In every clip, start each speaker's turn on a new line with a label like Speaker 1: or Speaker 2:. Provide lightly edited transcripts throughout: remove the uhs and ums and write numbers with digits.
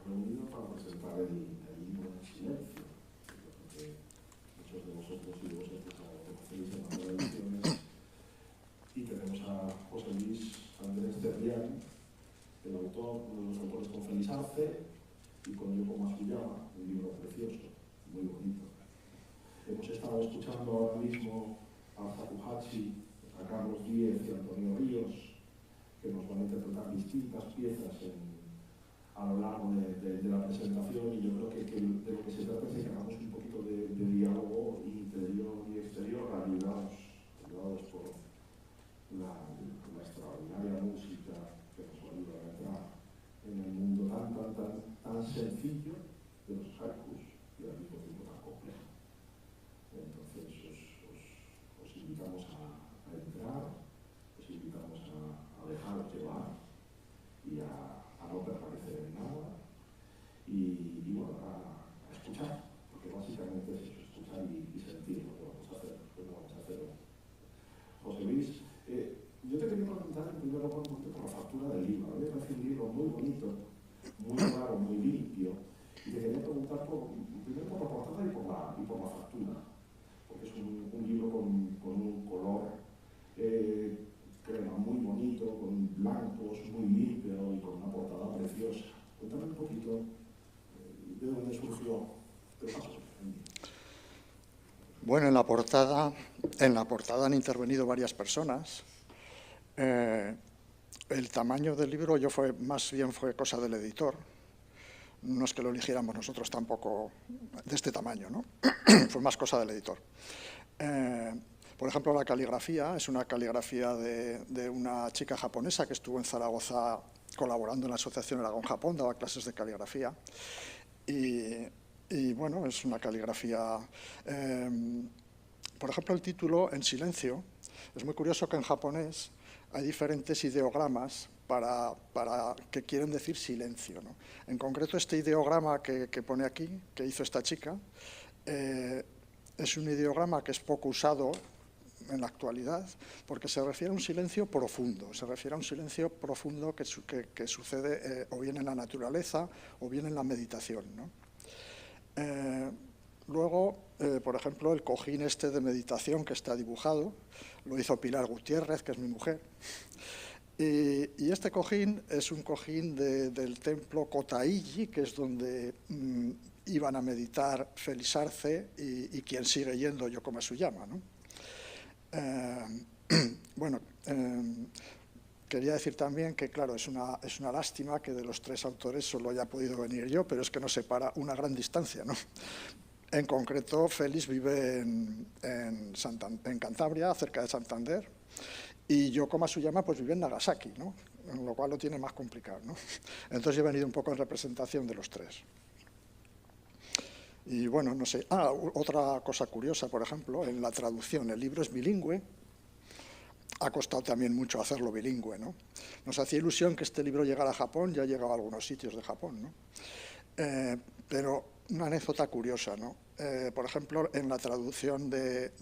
Speaker 1: reunido para presentar el libro en silencio, porque muchos de vosotros y de vosotros conocéis en las ediciones, y tenemos a José Luis Andrés Cerrián, el autor, uno de los autores con Félix Arce y con Yoko Masuyama, un libro precioso, muy bonito. Hemos estado escuchando ahora mismo a Shakuhachi, a Carlos Díez y a Antonio Ríos, que nos van a interpretar distintas piezas a lo largo de la presentación, y yo creo que de lo que se trata es de que hagamos un poquito de diálogo interior y exterior, ayudados por la extraordinaria música que nos ayuda a entrar en el mundo tan sencillo de los haikus y al mismo tiempo tan complejo. Entonces os invitamos a entrar, os invitamos a dejaros llevar y a no permanecer en nada y bueno, a escuchar, porque básicamente es eso, escuchar y sentir lo que vamos a hacer, hoy. José Luis, yo te quería preguntar en primer lugar por la factura del libro. A mí me parece un libro muy bonito, muy claro, muy limpio, y te quería preguntar primero por la portada y por la factura, porque es un libro con un color crema muy bonito, con blancos, muy limpio y con una portada preciosa. Cuéntame un poquito de dónde surgió este paso.
Speaker 2: Bueno, en la portada han intervenido varias personas. El tamaño del libro más bien fue cosa del editor. No es que lo eligiéramos nosotros tampoco de este tamaño, ¿no? Fue más cosa del editor. Por ejemplo, la caligrafía es una caligrafía de una chica japonesa que estuvo en Zaragoza colaborando en la Asociación Aragón-Japón, daba clases de caligrafía. Y bueno, es una caligrafía... por ejemplo, el título, En silencio, es muy curioso que en japonés hay diferentes ideogramas para que quieren decir silencio, ¿no? En concreto, este ideograma que pone aquí, que hizo esta chica, es un ideograma que es poco usado en la actualidad, porque se refiere a un silencio profundo, que sucede o bien en la naturaleza o bien en la meditación, ¿no? Luego, por ejemplo, el cojín este de meditación que está dibujado, lo hizo Pilar Gutiérrez, que es mi mujer. Y este cojín es un cojín del templo Kotaiji, que es donde iban a meditar Félix Arce y quien sigue yendo, Yoko Masuyama, ¿no? Bueno, quería decir también que, claro, es una lástima que de los tres autores solo haya podido venir yo, pero es que nos separa una gran distancia, ¿no? En concreto, Félix vive en Cantabria, cerca de Santander, y Yoko Masuyama pues vive en Nagasaki, ¿no? Lo cual lo tiene más complicado, ¿no? Entonces he venido un poco en representación de los tres. Y bueno, no sé. Otra cosa curiosa, por ejemplo, en la traducción, el libro es bilingüe. Ha costado también mucho hacerlo bilingüe, ¿no? Nos hacía ilusión que este libro llegara a Japón, ya ha llegado a algunos sitios de Japón, ¿no? Pero una anécdota curiosa, ¿no? Por ejemplo, en la traducción del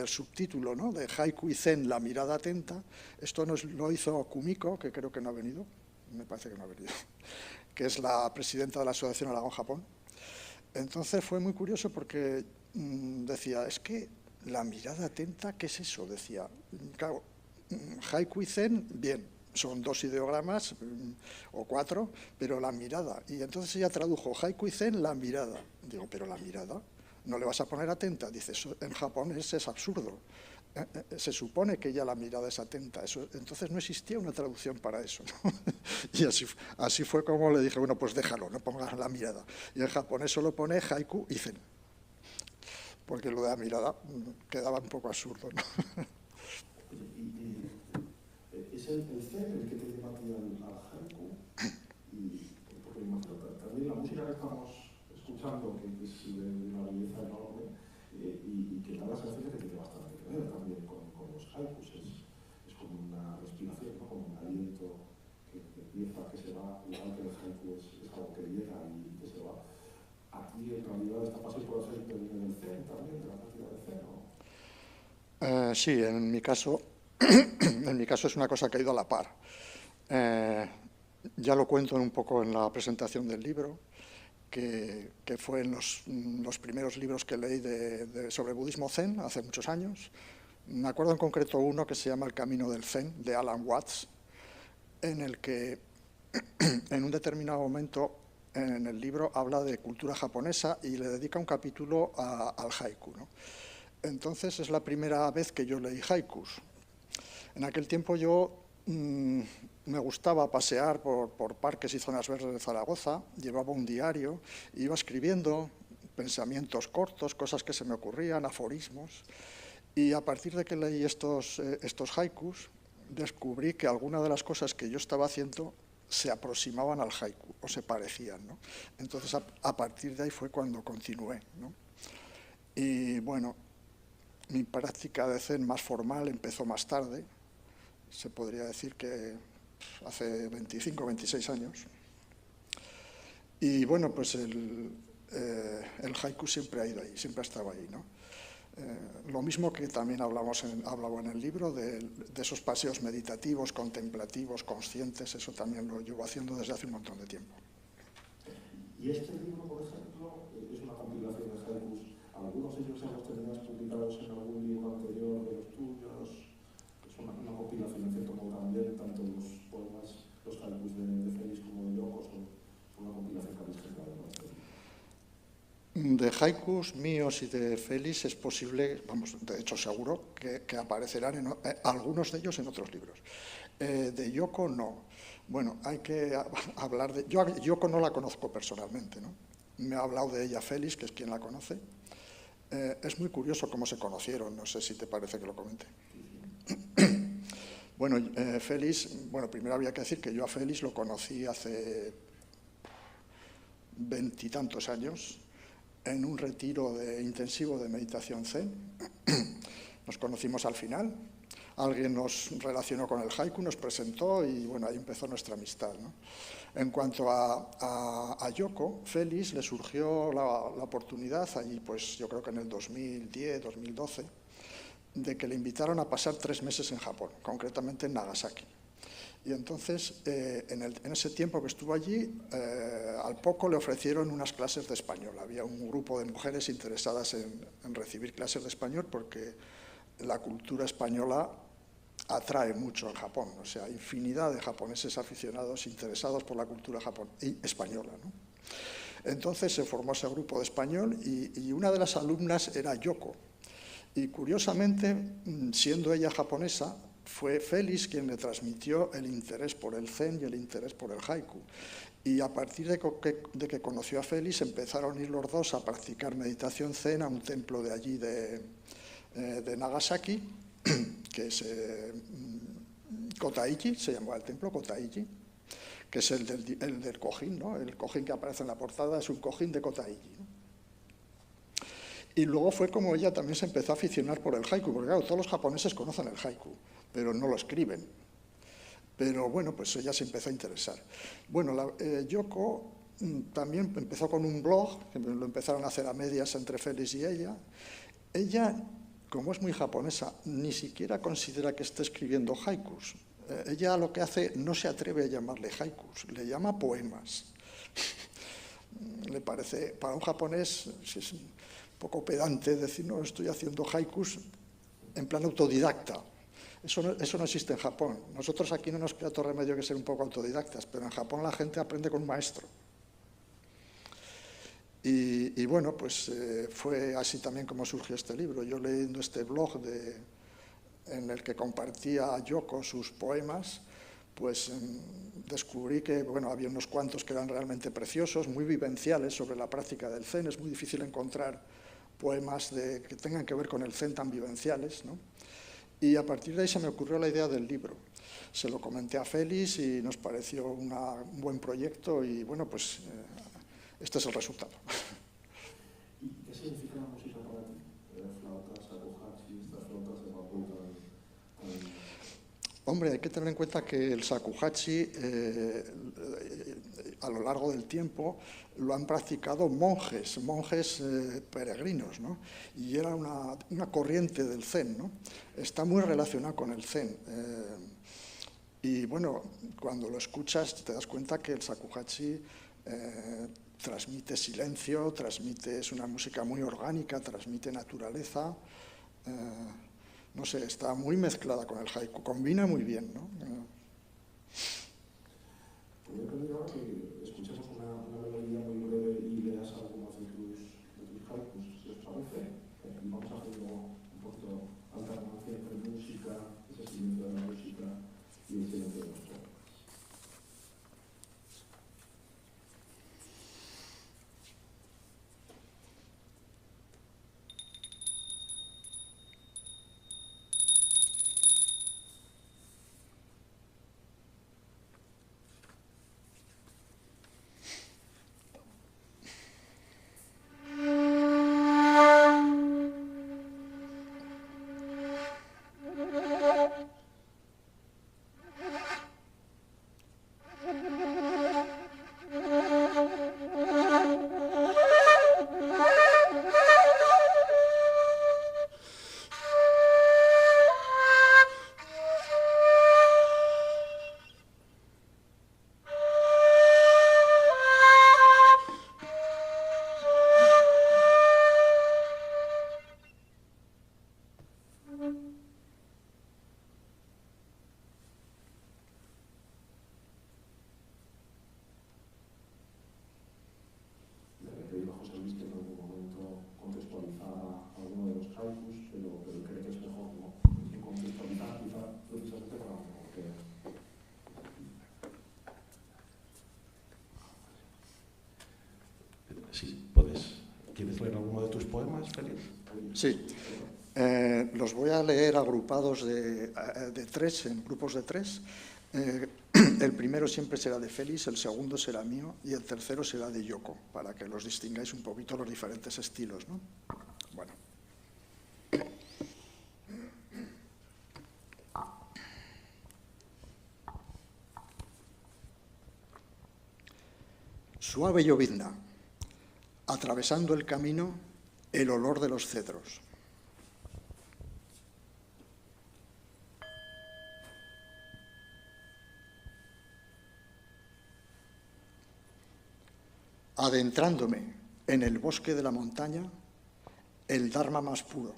Speaker 2: subtítulo, ¿no? De Haiku y Zen, la mirada atenta, esto lo hizo Kumiko, que creo que no ha venido, me parece que no ha venido, que es la presidenta de la Asociación Aragón-Japón. Entonces fue muy curioso porque decía, es que la mirada atenta, ¿qué es eso? Decía, claro, Haiku y Zen, bien, son dos ideogramas o cuatro, pero la mirada. Y entonces ella tradujo Haiku y Zen, la mirada. Digo, pero la mirada, ¿no le vas a poner atenta? Dice, eso en japonés es absurdo. Se supone que ya la mirada es atenta. Entonces no existía una traducción para eso, ¿no? Y así fue como le dije, bueno, pues déjalo, no pongas la mirada. Y en japonés solo pone Haiku y Zen, porque lo de la mirada quedaba un poco absurdo, ¿no?
Speaker 1: ¿Es el Zen el que te lleva a ti al haiku? Porque también la música que estamos escuchando, que es de una belleza enorme, y que da la sensación que tiene bastante que ver también con los haikus. Es como una respiración, ¿no? Como un aliento que empieza, que se va, igual que el haiku es algo que llega y que se va. Aquí en realidad esta pasión por el haiku viene del Zen también, de la práctica del Zen, ¿no?
Speaker 2: Sí, en mi caso es una cosa que ha ido a la par. Ya lo cuento un poco en la presentación del libro, que fue en los primeros libros que leí sobre budismo zen hace muchos años. Me acuerdo en concreto uno que se llama El camino del zen, de Alan Watts, en el que en un determinado momento en el libro habla de cultura japonesa y le dedica un capítulo al haiku, ¿no? Entonces es la primera vez que yo leí haikus. En aquel tiempo yo me gustaba pasear por parques y zonas verdes de Zaragoza, llevaba un diario, iba escribiendo pensamientos cortos, cosas que se me ocurrían, aforismos, y a partir de que leí estos haikus, descubrí que algunas de las cosas que yo estaba haciendo se aproximaban al haiku o se parecían, ¿no? Entonces a partir de ahí fue cuando continué, ¿no? Y bueno, mi práctica de zen más formal empezó más tarde, se podría decir que hace 25, 26 años. Y bueno, pues el haiku siempre ha ido ahí, siempre ha estado ahí, ¿no? Lo mismo que también hablaba en el libro de esos paseos meditativos, contemplativos, conscientes, eso también lo llevo haciendo desde hace un montón de tiempo.
Speaker 1: Y este libro, por ejemplo, es una compilación de haikus. Algunos de ellos los tenías publicados en algún libro anterior de los tuyos. Es una compilación, en cierto modo, también, tanto los poemas, los haikus de Félix como de Yoko, son una compilación que habéis generado.
Speaker 2: De haikus míos y de Félix es posible, vamos, de hecho seguro, que aparecerán algunos de ellos en otros libros. De Yoko no. Bueno, hay que hablar de... Yo a Yoko no la conozco personalmente, ¿no? Me ha hablado de ella Félix, que es quien la conoce. Es muy curioso cómo se conocieron, no sé si te parece que lo comente. Bueno, Félix, bueno, primero había que decir que yo a Félix lo conocí hace 20 y tantos años, en un retiro intensivo de meditación zen. Nos conocimos al final, alguien nos relacionó con el haiku, nos presentó y bueno, ahí empezó nuestra amistad, ¿no? En cuanto a Yoko, Félix le surgió la oportunidad, allí pues yo creo que en el 2010, 2012, de que le invitaron a pasar 3 meses en Japón, concretamente en Nagasaki. Y entonces, en ese tiempo que estuvo allí, al poco le ofrecieron unas clases de español. Había un grupo de mujeres interesadas en recibir clases de español porque la cultura española atrae mucho en Japón. O sea, infinidad de japoneses aficionados interesados por la cultura española, ¿no? Entonces se formó ese grupo de español y una de las alumnas era Yoko. Y curiosamente, siendo ella japonesa, fue Félix quien le transmitió el interés por el zen y el interés por el haiku. Y a partir de que conoció a Félix, empezaron a ir los dos a practicar meditación zen a un templo de allí de Nagasaki, que es Kotaiji, se llamaba el templo Kotaiji, que es el del cojín, ¿no? El cojín que aparece en la portada es un cojín de Kotaiji, ¿no? Y luego fue como ella también se empezó a aficionar por el haiku, porque claro, todos los japoneses conocen el haiku, pero no lo escriben. Pero bueno, pues ella se empezó a interesar. Bueno, Yoko también empezó con un blog, que lo empezaron a hacer a medias entre Félix y ella. Ella, como es muy japonesa, ni siquiera considera que esté escribiendo haikus. Ella lo que hace, no se atreve a llamarle haikus, le llama poemas. Le parece, para un japonés, es un poco pedante decir, no, estoy haciendo haikus en plan autodidacta. Eso no existe en Japón. Nosotros aquí no nos queda otro remedio que ser un poco autodidactas, pero en Japón la gente aprende con un maestro. Y bueno, pues fue así también como surgió este libro. Yo leyendo este blog en el que compartía a Yoko sus poemas, pues descubrí que bueno, había unos cuantos que eran realmente preciosos, muy vivenciales sobre la práctica del zen. Es muy difícil encontrar poemas que tengan que ver con el zen tan vivenciales, ¿no? Y a partir de ahí se me ocurrió la idea del libro. Se lo comenté a Félix y nos pareció un buen proyecto y bueno, pues este es el resultado.
Speaker 1: ¿Y qué significa la música para ti? Flautas, shakuhachi, estas flautas de bambú.
Speaker 2: Hombre, hay que tener en cuenta que el shakuhachi a lo largo del tiempo lo han practicado monjes peregrinos, ¿no? Y era una corriente del zen, ¿no? Está muy relacionado con el zen. Y bueno, cuando lo escuchas te das cuenta que el shakuhachi transmite silencio, es una música muy orgánica, transmite naturaleza. No sé, está muy mezclada con el haiku, combina muy bien, ¿no?
Speaker 1: Voy a pedir ahora que escuchemos una melodía muy breve y leas algunos de tus haikus, si os parece. Y vamos haciendo un poquito alternancia entre música, ese silencio de la música y el silencio de los poemas. Sí, puedes. ¿Quieres leer alguno de tus poemas, Félix?
Speaker 2: Sí. Los voy a leer agrupados de tres, en grupos de tres. El primero siempre será de Félix, el segundo será mío y el tercero será de Yoko, para que los distingáis un poquito los diferentes estilos, ¿no? Bueno. Suave llovizna, atravesando el camino, el olor de los cedros. Adentrándome en el bosque de la montaña, el Dharma más puro.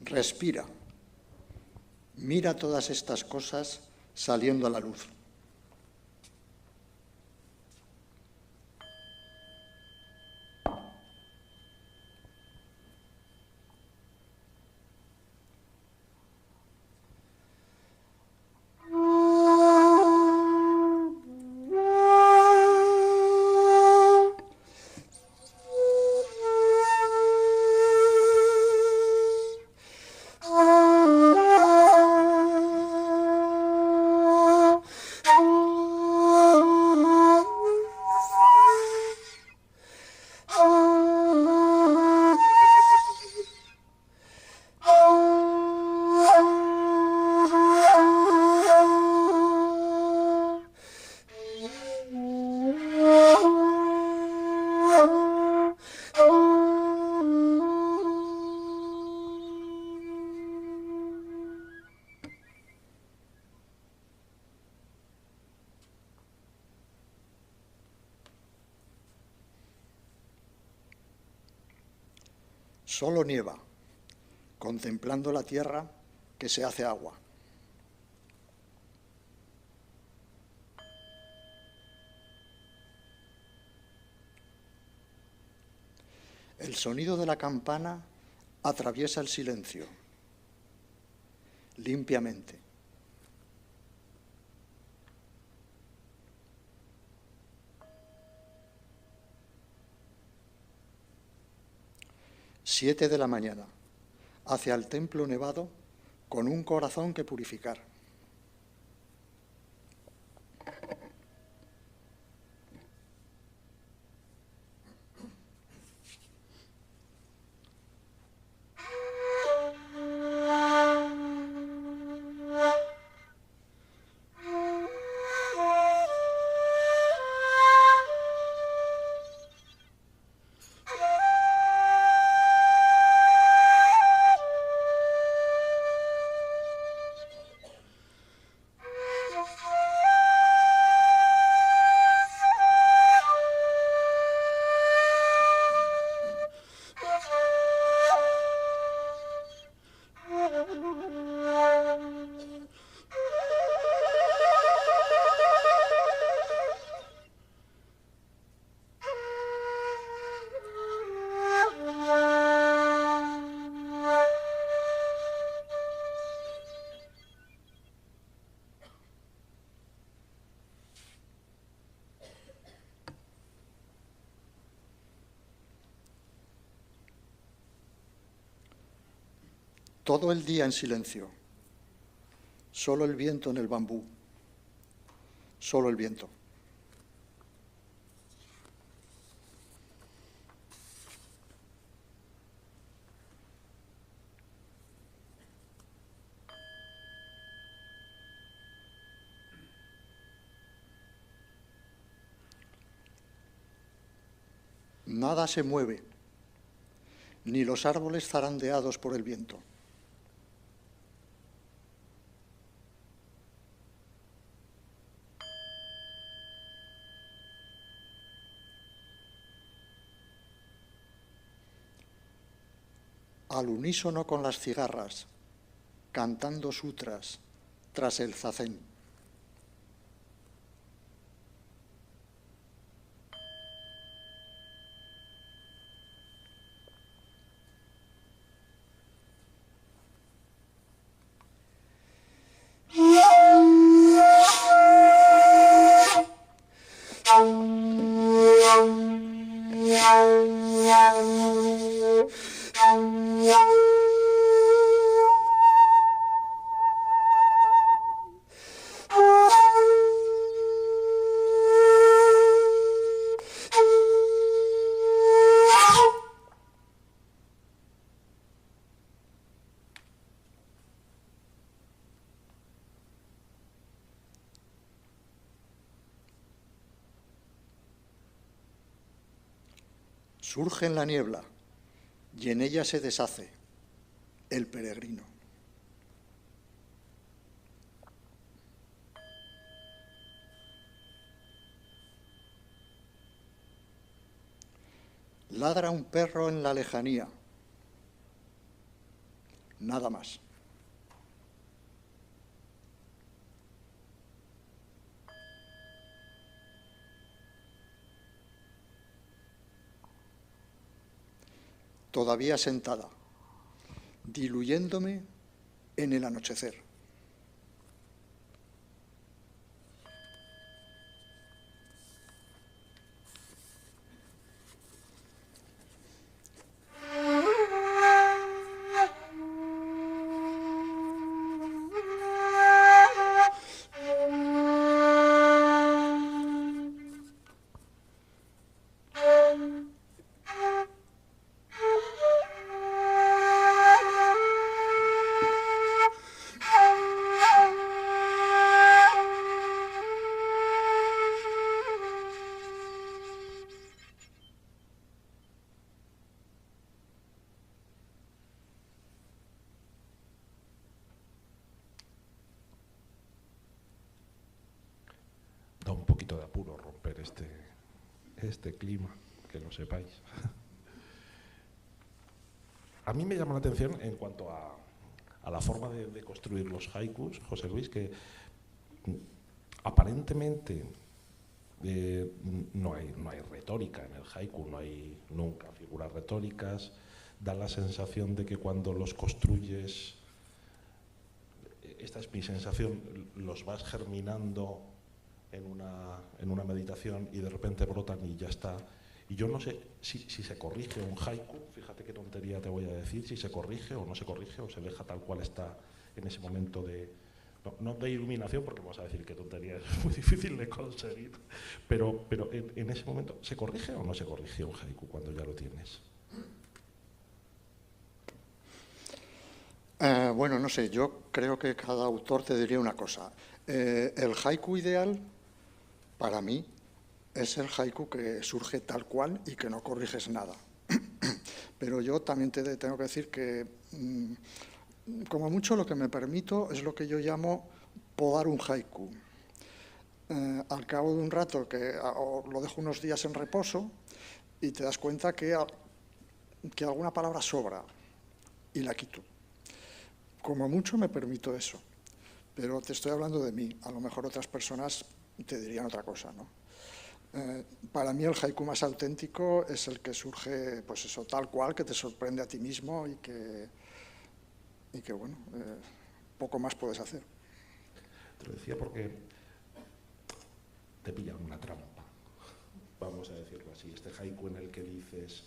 Speaker 2: Respira. Mira todas estas cosas saliendo a la luz. Solo nieva, contemplando la tierra que se hace agua. El sonido de la campana atraviesa el silencio, limpiamente. Siete de la mañana, hacia el templo nevado, con un corazón que purificar. todo el día en silencio, solo el viento en el bambú, solo el viento. Nada se mueve, ni los árboles zarandeados por el viento. Al unísono con las cigarras, cantando sutras tras el zacén. Surge en la niebla y en ella se deshace el peregrino. Ladra un perro en la lejanía, nada más. Todavía sentada, diluyéndome en el anochecer.
Speaker 3: Da un poquito de apuro romper este clima, que lo sepáis. A mí me llama la atención en cuanto a la forma de construir los haikus, José Luis, que aparentemente no hay retórica en el haiku, no hay nunca figuras retóricas. Da la sensación de que cuando los construyes, esta es mi sensación, los vas germinando en una meditación y de repente brotan y ya está. Y yo no sé si se corrige un haiku, fíjate qué tontería te voy a decir, si se corrige o no se corrige o se deja tal cual está en ese momento no de iluminación, porque vamos a decir que tontería es muy difícil de conseguir, pero en ese momento, ¿se corrige o no se corrige un haiku cuando ya lo tienes?
Speaker 2: Bueno, no sé, yo creo que cada autor te diría una cosa. El haiku ideal, para mí, es el haiku que surge tal cual y que no corriges nada. Pero yo también te tengo que decir que, como mucho, lo que me permito es lo que yo llamo podar un haiku. Al cabo de un rato, lo dejo unos días en reposo y te das cuenta que alguna palabra sobra y la quito. Como mucho me permito eso, pero te estoy hablando de mí. A lo mejor otras personas te dirían otra cosa, ¿no? Para mí el haiku más auténtico es el que surge, pues eso, tal cual, que te sorprende a ti mismo y que bueno, poco más puedes hacer.
Speaker 3: Te lo decía porque te pilla una trampa, vamos a decirlo así. Este haiku en el que dices,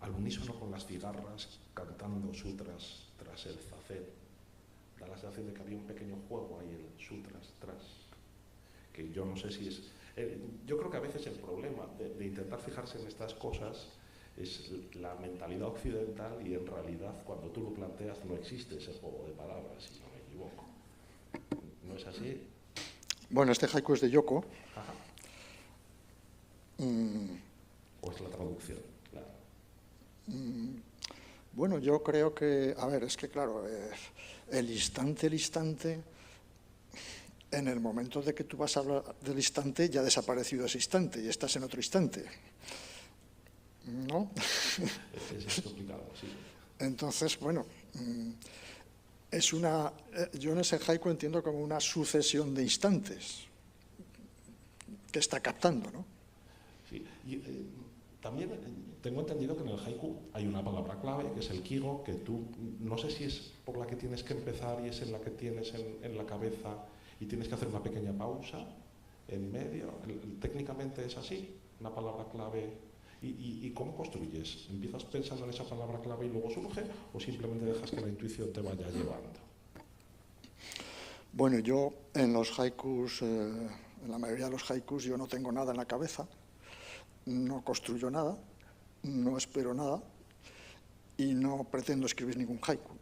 Speaker 3: al unísono con las cigarras, cantando sutras tras el zazen, da la sensación de que había un pequeño juego ahí, el sutras tras, que yo no sé si es... yo creo que a veces el problema de intentar fijarse en estas cosas es la mentalidad occidental, y en realidad cuando tú lo planteas no existe ese juego de palabras, si no me equivoco. ¿No es así?
Speaker 2: Bueno, este haiku es de Yoko.
Speaker 3: Ajá. ¿O es la traducción? Claro.
Speaker 2: Bueno, yo creo que, a ver, es que claro, el instante, en el momento de que tú vas a hablar del instante, ya ha desaparecido ese instante y estás en otro instante, ¿no?
Speaker 3: Es complicado, sí.
Speaker 2: Entonces, bueno, es una, yo en ese haiku entiendo como una sucesión de instantes que está captando, ¿no?
Speaker 3: Sí. Y, también tengo entendido que en el haiku hay una palabra clave, que es el kigo, que tú, no sé si es por la que tienes que empezar y es en la que tienes en la cabeza y tienes que hacer una pequeña pausa en medio. Técnicamente es así, una palabra clave. ¿Y cómo construyes? ¿Empiezas pensando en esa palabra clave y luego surge, o simplemente dejas que la intuición te vaya llevando?
Speaker 2: Bueno, yo en los haikus, en la mayoría de los haikus, yo no tengo nada en la cabeza, no construyo nada, no espero nada y no pretendo escribir ningún haiku.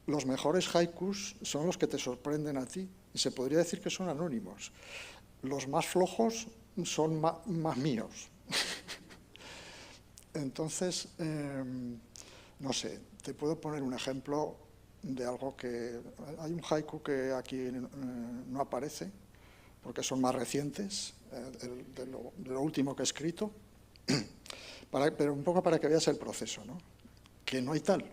Speaker 2: Los mejores haikus son los que te sorprenden a ti y se podría decir que son anónimos. Los más flojos son más míos. Entonces, no sé, te puedo poner un ejemplo de algo que... Hay un haiku que aquí no aparece, porque son más recientes, de lo último que he escrito, pero un poco para que veas el proceso, ¿no? Que no hay tal.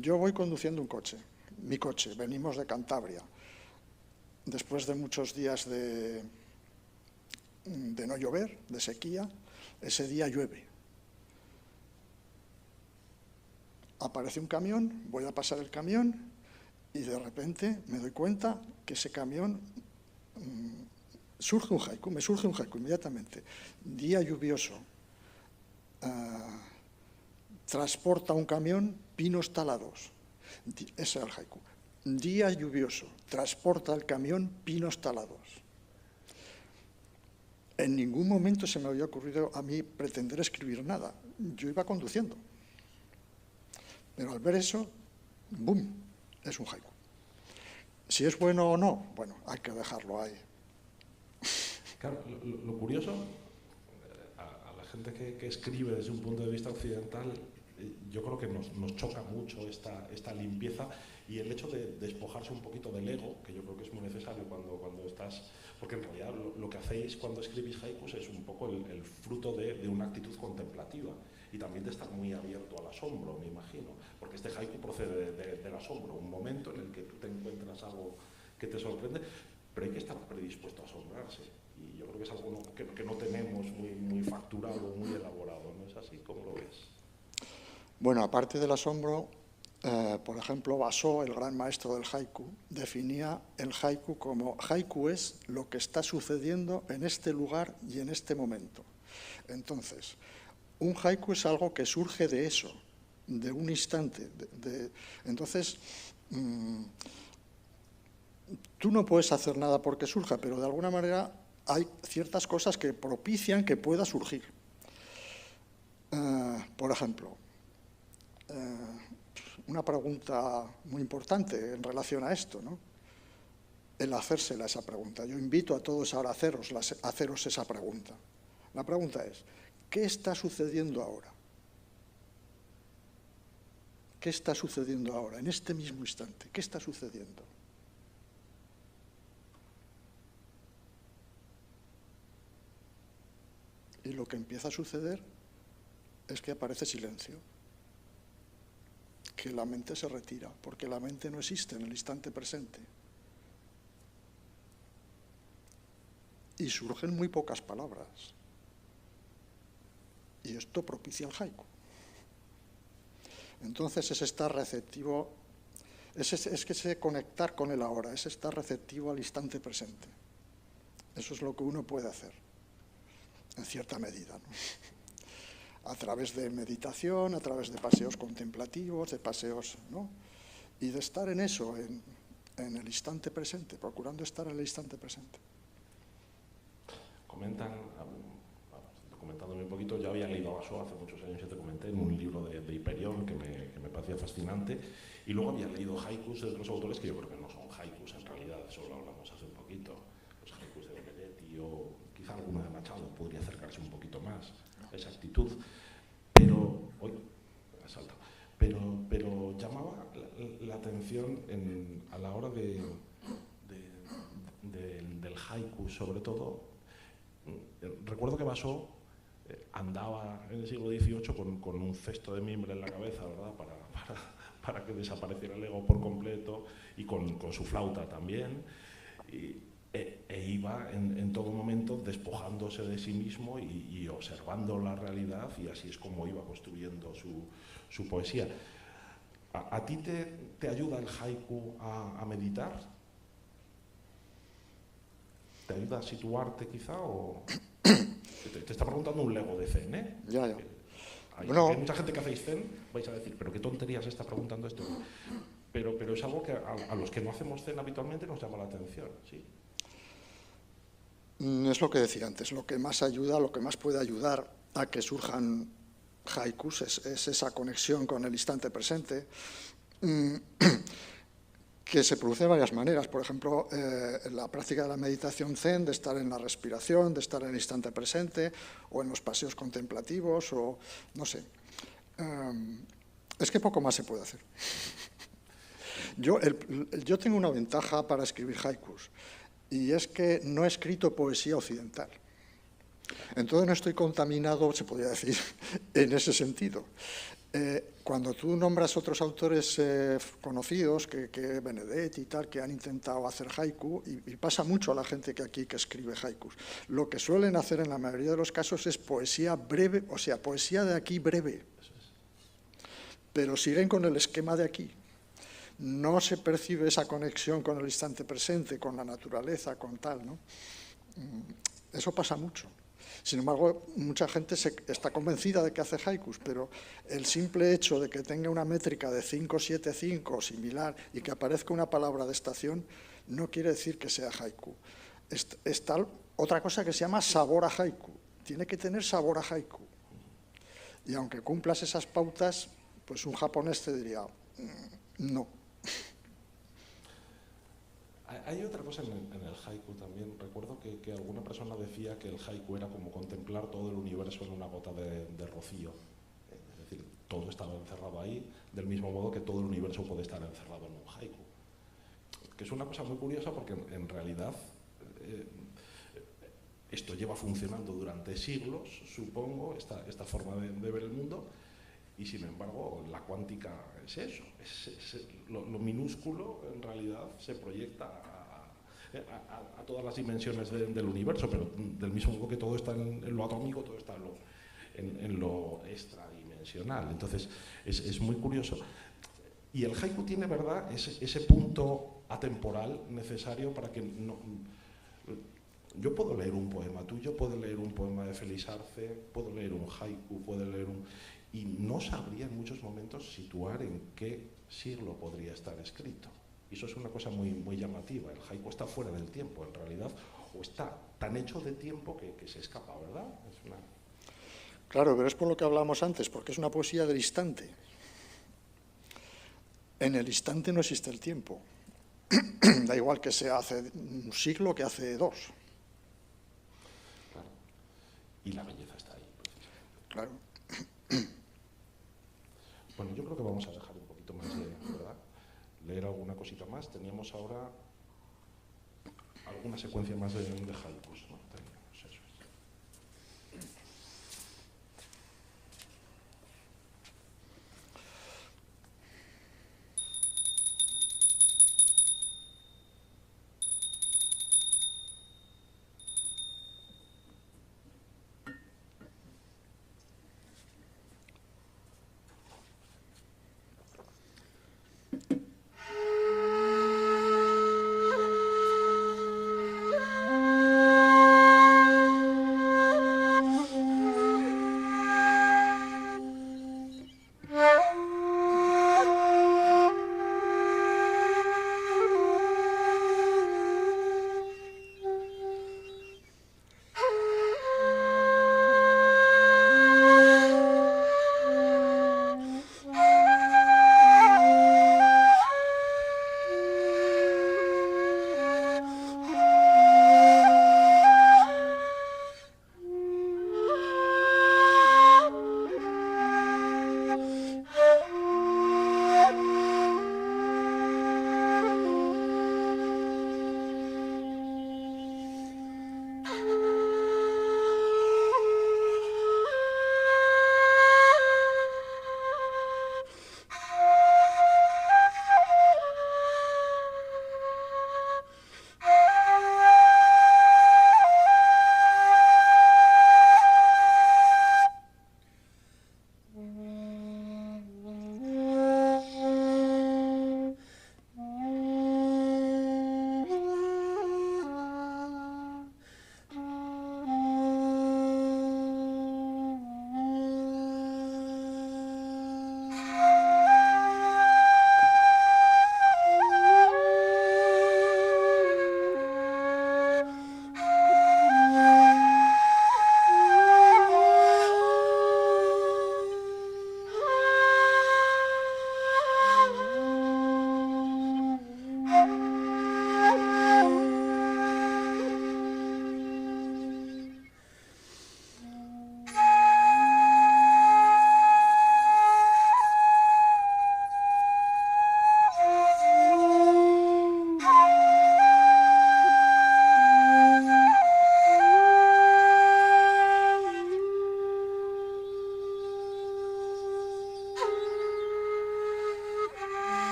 Speaker 2: Yo voy conduciendo un coche, mi coche, venimos de Cantabria, después de muchos días de no llover, de sequía, ese día llueve. Aparece un camión, voy a pasar el camión y de repente me doy cuenta que ese camión surge un haiku, me surge un haiku inmediatamente. Día lluvioso, transporta un camión pinos talados. Ese es el haiku. Día lluvioso, transporta el camión pinos talados. En ningún momento se me había ocurrido a mí pretender escribir nada. Yo iba conduciendo. Pero al ver eso, ¡boom!, es un haiku. Si es bueno o no, bueno, hay que dejarlo ahí.
Speaker 3: Claro, lo curioso, a la gente que escribe desde un punto de vista occidental, yo creo que nos choca mucho esta limpieza y el hecho de despojarse un poquito del ego, que yo creo que es muy necesario cuando estás... Porque en realidad lo que hacéis cuando escribís haikus es un poco el fruto de una actitud contemplativa y también de estar muy abierto al asombro, me imagino. Porque este haiku procede del asombro, un momento en el que tú te encuentras algo que te sorprende, pero hay que estar predispuesto a asombrarse. Y yo creo que es algo que no tenemos muy facturado, muy elaborado, ¿no es así? ¿Cómo lo ves?
Speaker 2: Bueno, aparte del asombro, por ejemplo, Basó, el gran maestro del haiku, definía el haiku como: haiku es lo que está sucediendo en este lugar y en este momento. Entonces, un haiku es algo que surge de eso, de un instante. Entonces, tú no puedes hacer nada porque surja, pero de alguna manera hay ciertas cosas que propician que pueda surgir. Por ejemplo, una pregunta muy importante en relación a esto, ¿no? El hacérsela esa pregunta. Yo invito a todos ahora a haceros esa pregunta. La pregunta es: ¿qué está sucediendo ahora? ¿Qué está sucediendo ahora, en este mismo instante? ¿Qué está sucediendo? Y lo que empieza a suceder es que aparece silencio, que la mente se retira, porque la mente no existe en el instante presente. Y surgen muy pocas palabras. Y esto propicia el haiku. Entonces es estar receptivo, es que se conectar con el ahora, es estar receptivo al instante presente. Eso es lo que uno puede hacer, en cierta medida, ¿no? a través de meditación, a través de paseos contemplativos, de paseos, ¿no? Y de estar en eso, en el instante presente, procurando estar en el instante presente.
Speaker 3: Comentándome un poquito, ya había leído a Basó hace muchos años, ya te comenté, en un libro de Hiperión que me parecía fascinante, y luego había leído haikus de otros autores que yo creo que no son haikus en realidad, eso lo hablamos hace un poquito, los haikus de Benedetti o quizá alguna de Machado podría acercarse un poquito más a esa actitud, pero hoy me salta, pero llamaba la atención a la hora del haiku, sobre todo. Recuerdo que Basó andaba en el siglo XVIII con un cesto de mimbre en la cabeza, ¿verdad? Para que desapareciera el ego por completo, y con su flauta también, e iba en todo momento despojándose de sí mismo y observando la realidad, y así es como iba construyendo su poesía. ¿A ti te ayuda el haiku a meditar? ¿Te ayuda a situarte quizá? ¿O te está preguntando un lego de Zen, ¿eh?
Speaker 2: Ya.
Speaker 3: Hay mucha gente que hacéis Zen, vais a decir, pero qué tonterías está preguntando esto. Pero es algo que a los que no hacemos Zen habitualmente nos llama la atención, ¿sí?
Speaker 2: Es lo que decía antes, lo que más ayuda, lo que más puede ayudar a que surjan haikus es esa conexión con el instante presente, que se produce de varias maneras. Por ejemplo, en la práctica de la meditación zen, de estar en la respiración, de estar en el instante presente, o en los paseos contemplativos, o no sé. Es que poco más se puede hacer. Yo tengo una ventaja para escribir haikus, y es que no he escrito poesía occidental. Entonces no estoy contaminado, se podría decir, en ese sentido. Cuando tú nombras otros autores conocidos, que Benedetti y tal, que han intentado hacer haiku, y pasa mucho a la gente que aquí que escribe haikus, lo que suelen hacer en la mayoría de los casos es poesía breve, o sea, poesía de aquí breve, pero siguen con el esquema de aquí. No se percibe esa conexión con el instante presente, con la naturaleza, con tal, ¿no? Eso pasa mucho. Sin embargo, mucha gente está convencida de que hace haikus, pero el simple hecho de que tenga una métrica de 5-7-5 similar y que aparezca una palabra de estación no quiere decir que sea haiku. Está otra cosa que se llama sabor a haiku. Tiene que tener sabor a haiku. Y aunque cumplas esas pautas, pues un japonés te diría, no.
Speaker 3: Hay otra cosa en el haiku también. Recuerdo que alguna persona decía que el haiku era como contemplar todo el universo en una gota de rocío. Es decir, todo estaba encerrado ahí, del mismo modo que todo el universo puede estar encerrado en un haiku. Que es una cosa muy curiosa porque en realidad esto lleva funcionando durante siglos, supongo, esta forma de ver el mundo. Y sin embargo, la cuántica es eso, lo minúsculo en realidad se proyecta a todas las dimensiones del universo, pero del mismo modo que todo está en lo atómico, todo está en lo extradimensional. Entonces, es muy curioso. Y el haiku tiene, ¿verdad?, ese punto atemporal necesario para que no... Yo puedo leer un poema tuyo, puedo leer un poema de Félix Arce, puedo leer un haiku, puedo leer un... Y no sabría en muchos momentos situar en qué siglo podría estar escrito. Y eso es una cosa muy, muy llamativa. El haiku está fuera del tiempo, en realidad, o está tan hecho de tiempo que se escapa, ¿verdad?
Speaker 2: Claro, pero es por lo que hablábamos antes, porque es una poesía del instante. En el instante no existe el tiempo. Da igual que sea hace un siglo que hace dos.
Speaker 3: Claro. Y la belleza está ahí.
Speaker 2: Claro.
Speaker 3: Bueno, yo creo que vamos a dejar un poquito más de, ¿verdad?, leer alguna cosita más. Teníamos ahora alguna secuencia más de haikus, ¿no? Teníamos eso.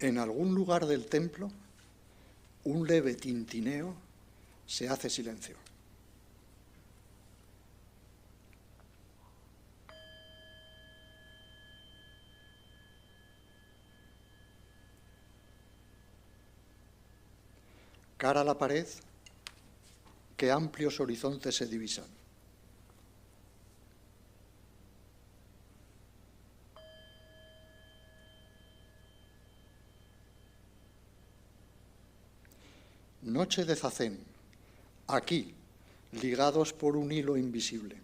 Speaker 2: En algún lugar del templo, un leve tintineo se hace silencio. Cara a la pared, qué amplios horizontes se divisan. Noche de Zazen, aquí, ligados por un hilo invisible.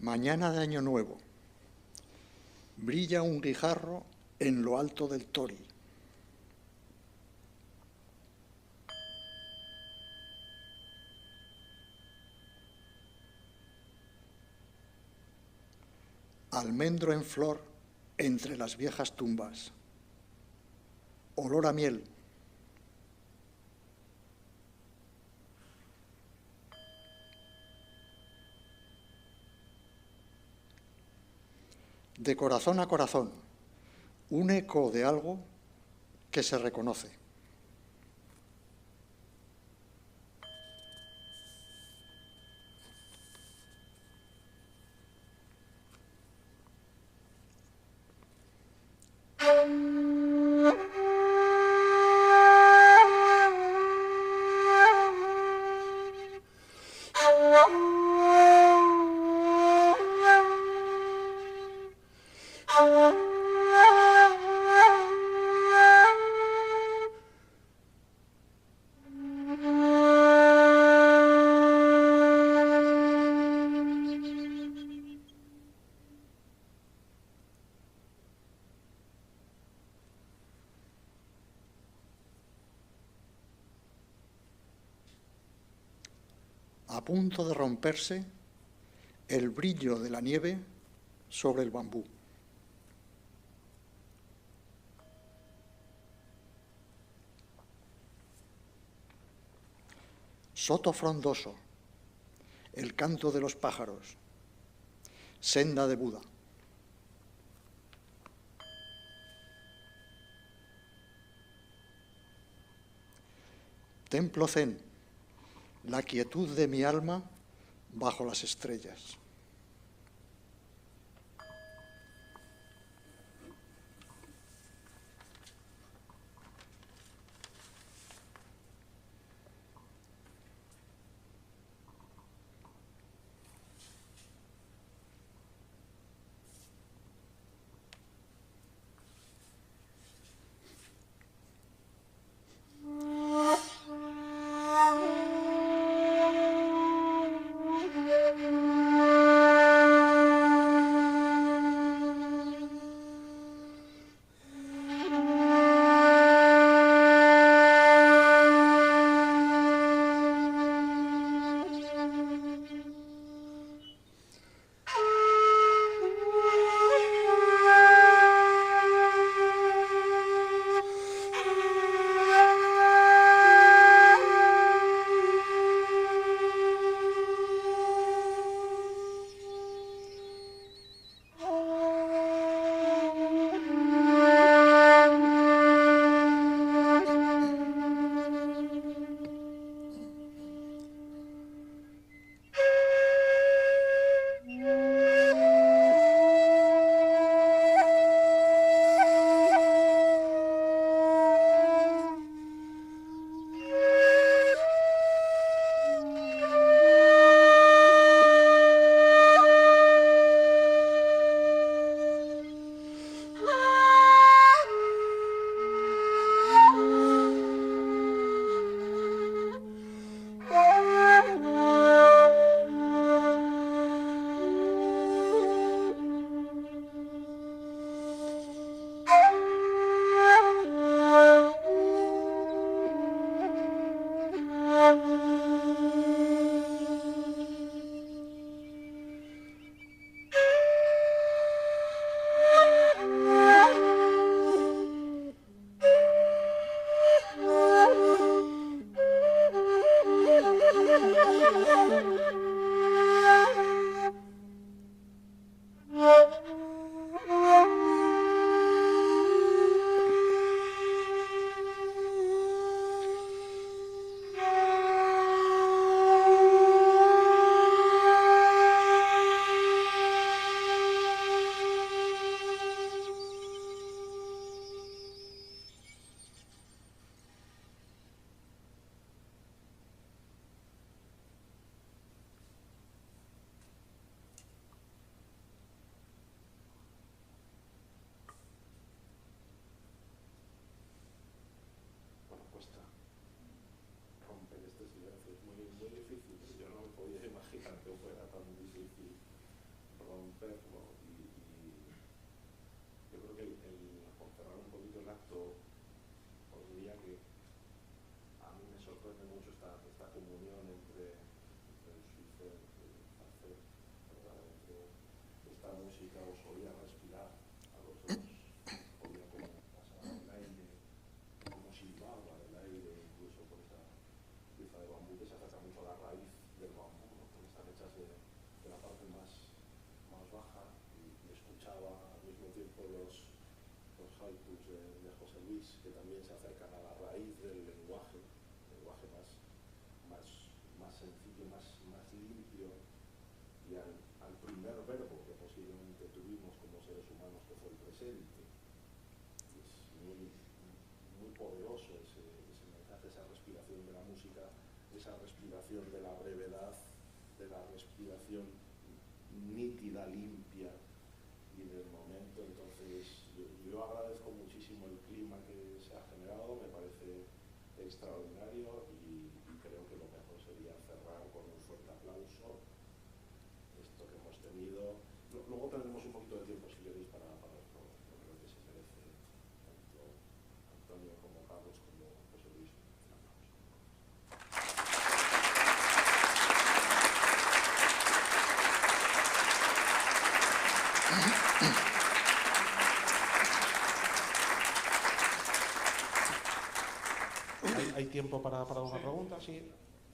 Speaker 2: Mañana de Año Nuevo. Brilla un guijarro en lo alto del Tori. Almendro en flor entre las viejas tumbas. Olor a miel. De corazón a corazón, un eco de algo que se reconoce. A punto de romperse el brillo de la nieve sobre el bambú. Soto frondoso, el canto de los pájaros, senda de Buda. Templo zen, la quietud de mi alma bajo las estrellas.
Speaker 3: verlo y yo creo que por cerrar un poquito el acto, os diría que a mí me sorprende mucho esta comunión entre el suizo y el francés, ¿verdad? Entre esta música os oía respirar a los dos, oía cómo pasaba el aire, cómo silbaba el aire, incluso por esa pieza de bambú que se acerca mucho a la raíz del bambú, ¿no? Porque están hechas de la parte más baja y escuchaba al mismo tiempo los haikus de José Luis, que también se acercan a la raíz del lenguaje más sencillo, más limpio, y al primer verbo que posiblemente tuvimos como seres humanos, que fue el presente. Es muy poderoso ese mensaje, esa respiración de la música, esa respiración de la brevedad, de la respiración nítida, limpia y del momento. Entonces yo agradezco muchísimo el clima que se ha generado, me parece extraordinario y creo que lo mejor sería cerrar con un fuerte aplauso esto que hemos tenido. Luego tendremos un poquito de tiempo, si queréis, para esto. Yo creo que se merece tanto Antonio como Carlos como José Luis un aplauso. ¿Hay tiempo para una pregunta? ¿Sí?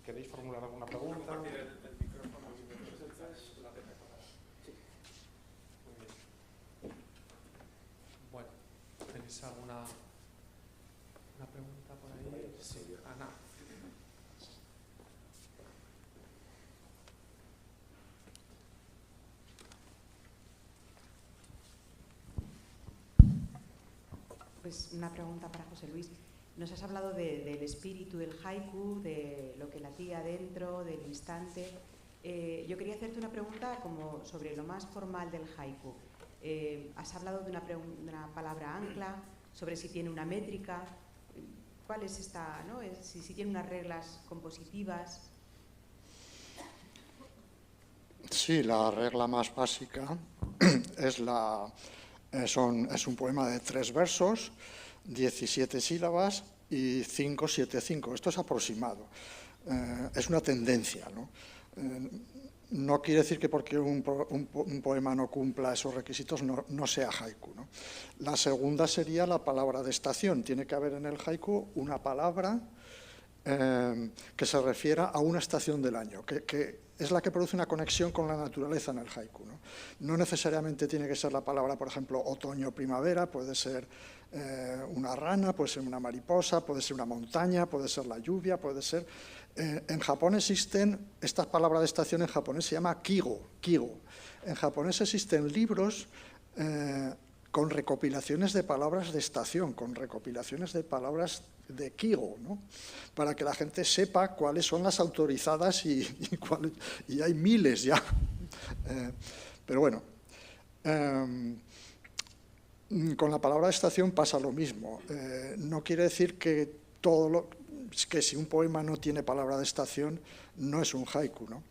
Speaker 3: ¿Queréis formular alguna pregunta?
Speaker 4: El micrófono. Bueno, ¿tenéis alguna pregunta por ahí? Sí, Ana.
Speaker 5: Pues una pregunta para José Luis. Nos has hablado del espíritu del haiku, de lo que latía dentro, del instante. Yo quería hacerte una pregunta como sobre lo más formal del haiku. Has hablado de una palabra ancla, sobre si tiene una métrica. ¿Cuál es esta, no? Si tiene unas reglas compositivas.
Speaker 2: Sí, la regla más básica es un poema de 3 versos, 17 sílabas y 5-7-5. Esto es aproximado. Es una tendencia, ¿no? No quiere decir que porque un poema no cumpla esos requisitos no sea haiku, ¿no? La segunda sería la palabra de estación. Tiene que haber en el haiku una palabra que se refiera a una estación del año, que es la que produce una conexión con la naturaleza en el haiku, ¿no? No necesariamente tiene que ser la palabra, por ejemplo, otoño o primavera, puede ser una rana, puede ser una mariposa, puede ser una montaña, puede ser la lluvia, puede ser... en Japón existen, estas palabras de estación en japonés se llama kigo. En japonés existen libros con recopilaciones de palabras de estación, con recopilaciones de palabras de kigo, ¿no? Para que la gente sepa cuáles son las autorizadas y hay miles ya. Pero bueno, con la palabra de estación pasa lo mismo. No quiere decir que que si un poema no tiene palabra de estación no es un haiku, ¿no?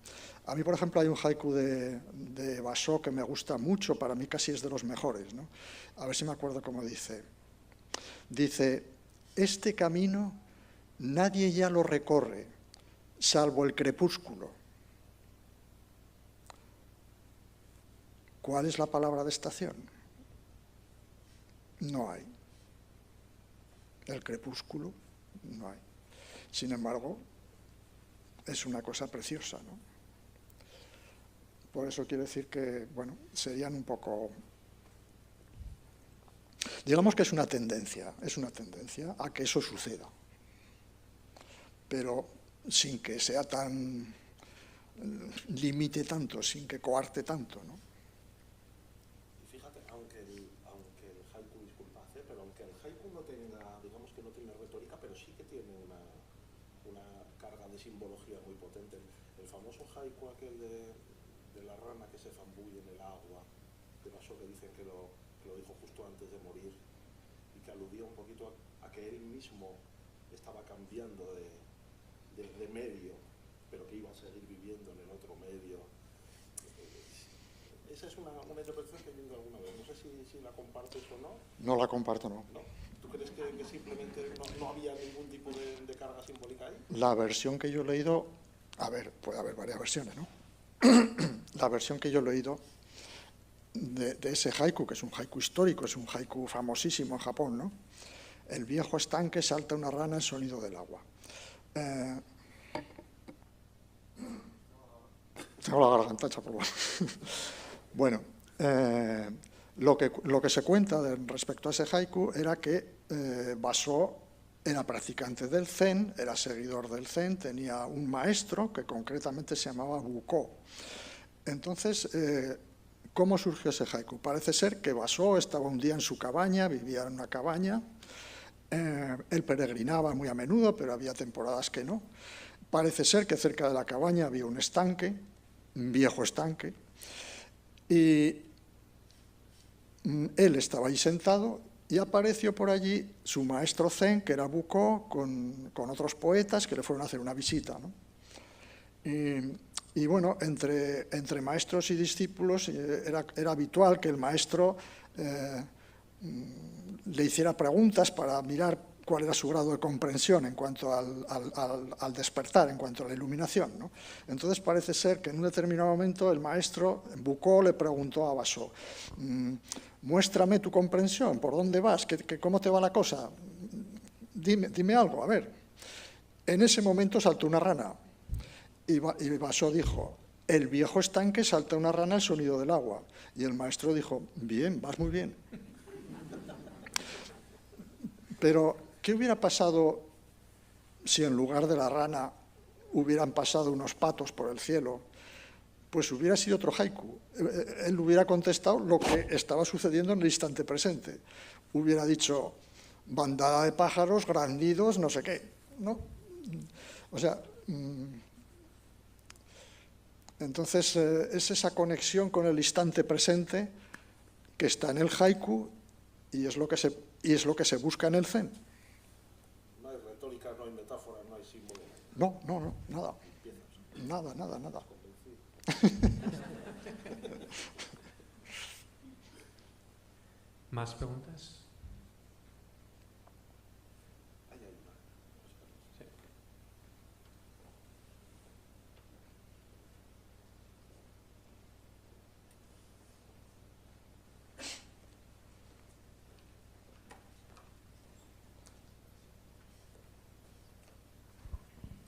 Speaker 2: A mí, por ejemplo, hay un haiku de Basho que me gusta mucho, para mí casi es de los mejores, ¿no? A ver si me acuerdo cómo dice. Dice: este camino nadie ya lo recorre, salvo el crepúsculo. ¿Cuál es la palabra de estación? No hay. El crepúsculo, no hay. Sin embargo, es una cosa preciosa, ¿no? Por eso quiero decir que, bueno, serían un poco... Digamos que es una tendencia a que eso suceda, pero sin que sea tan... limite tanto, sin que coarte tanto, ¿no?
Speaker 3: Y fíjate, aunque el haiku, disculpad, pero aunque el haiku no tenga, digamos que no tiene retórica, pero sí que tiene una carga de simbología muy potente. El famoso haiku aquel de la rana que se zambulle en el agua, de Basho, que dicen que lo dijo justo antes de morir y que aludía un poquito a que él mismo estaba cambiando de medio, pero que iba a seguir viviendo en el otro medio.
Speaker 1: esa es una interpretación que he visto alguna vez. No sé si la compartes o no.
Speaker 2: No la comparto, no.
Speaker 1: ¿No? ¿Tú crees que simplemente no había ningún tipo de carga simbólica ahí?
Speaker 2: La versión que yo he leído, a ver, puede haber varias versiones, ¿no? La versión que yo he leído de ese haiku, que es un haiku histórico, es un haiku famosísimo en Japón, ¿no? El viejo estanque, salta una rana, el sonido del agua. Tengo la garganta hecha polvo. Bueno, lo que se cuenta respecto a ese haiku era que Basó era practicante del Zen, era seguidor del Zen, tenía un maestro que concretamente se llamaba Buko. Entonces, ¿cómo surgió ese haiku? Parece ser que Basó estaba un día en su cabaña, vivía en una cabaña, él peregrinaba muy a menudo, pero había temporadas que no. Parece ser que cerca de la cabaña había un estanque, un viejo estanque, y él estaba ahí sentado y apareció por allí su maestro Zen, que era Buko, con otros poetas que le fueron a hacer una visita, ¿no? Y bueno, entre maestros y discípulos era habitual que el maestro le hiciera preguntas para mirar cuál era su grado de comprensión en cuanto al despertar, en cuanto a la iluminación, ¿no? Entonces parece ser que en un determinado momento el maestro Buko le preguntó a Basó, muéstrame tu comprensión, ¿por dónde vas? ¿Cómo te va la cosa? Dime algo, a ver. En ese momento saltó una rana y Basó dijo, el viejo estanque salta una rana al sonido del agua. Y el maestro dijo, bien, vas muy bien. Pero, ¿qué hubiera pasado si en lugar de la rana hubieran pasado unos patos por el cielo? Pues hubiera sido otro haiku. Él hubiera contestado lo que estaba sucediendo en el instante presente. Hubiera dicho, bandada de pájaros, grandidos, no sé qué, ¿no? O sea, entonces es esa conexión con el instante presente que está en el haiku y es lo que se busca en el Zen.
Speaker 1: No hay retórica, no hay metáfora, no hay símbolo.
Speaker 2: No, nada. Nada.
Speaker 4: ¿Más preguntas?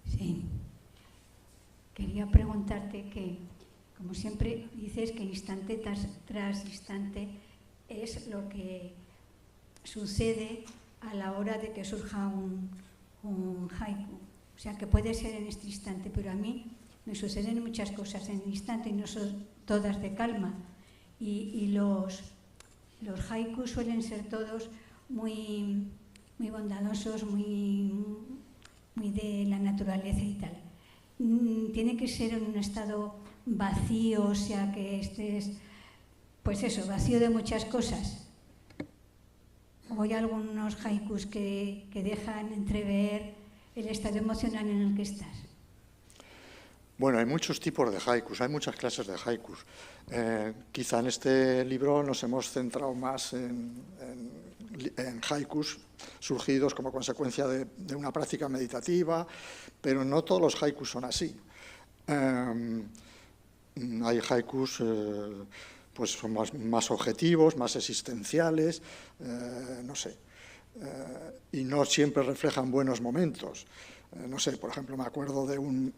Speaker 4: Sí.
Speaker 6: Sí. Quería preguntarte que, como siempre dices, que instante tras instante es lo que sucede a la hora de que surja un haiku. O sea, que puede ser en este instante, pero a mí me suceden muchas cosas en el instante y no son todas de calma. Y los haikus suelen ser todos muy bondadosos, muy de la naturaleza y tal. Tiene que ser en un estado vacío, o sea, que estés, pues eso, vacío de muchas cosas. O hay algunos haikus que dejan entrever el estado emocional en el que estás.
Speaker 2: Bueno, hay muchos tipos de haikus, hay muchas clases de haikus. Quizá en este libro nos hemos centrado más en haikus surgidos como consecuencia de una práctica meditativa, pero no todos los haikus son así. Hay haikus pues son más objetivos, más existenciales, no sé, y no siempre reflejan buenos momentos. No sé, por ejemplo, me acuerdo de un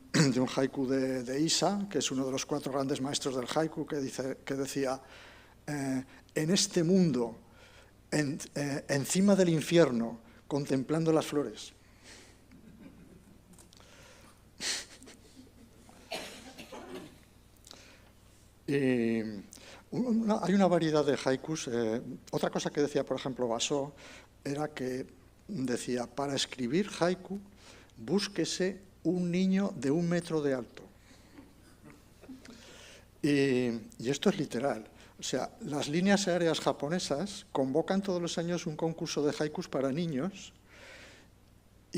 Speaker 2: haiku de Issa, que es uno de los 4 grandes maestros del haiku, que decía, en este mundo, encima del infierno, contemplando las flores. Y hay una variedad de haikus. Otra cosa que decía, por ejemplo, Basó, era que decía, para escribir haiku, búsquese un niño de 1 metro de alto. Y esto es literal. O sea, las líneas aéreas japonesas convocan todos los años un concurso de haikus para niños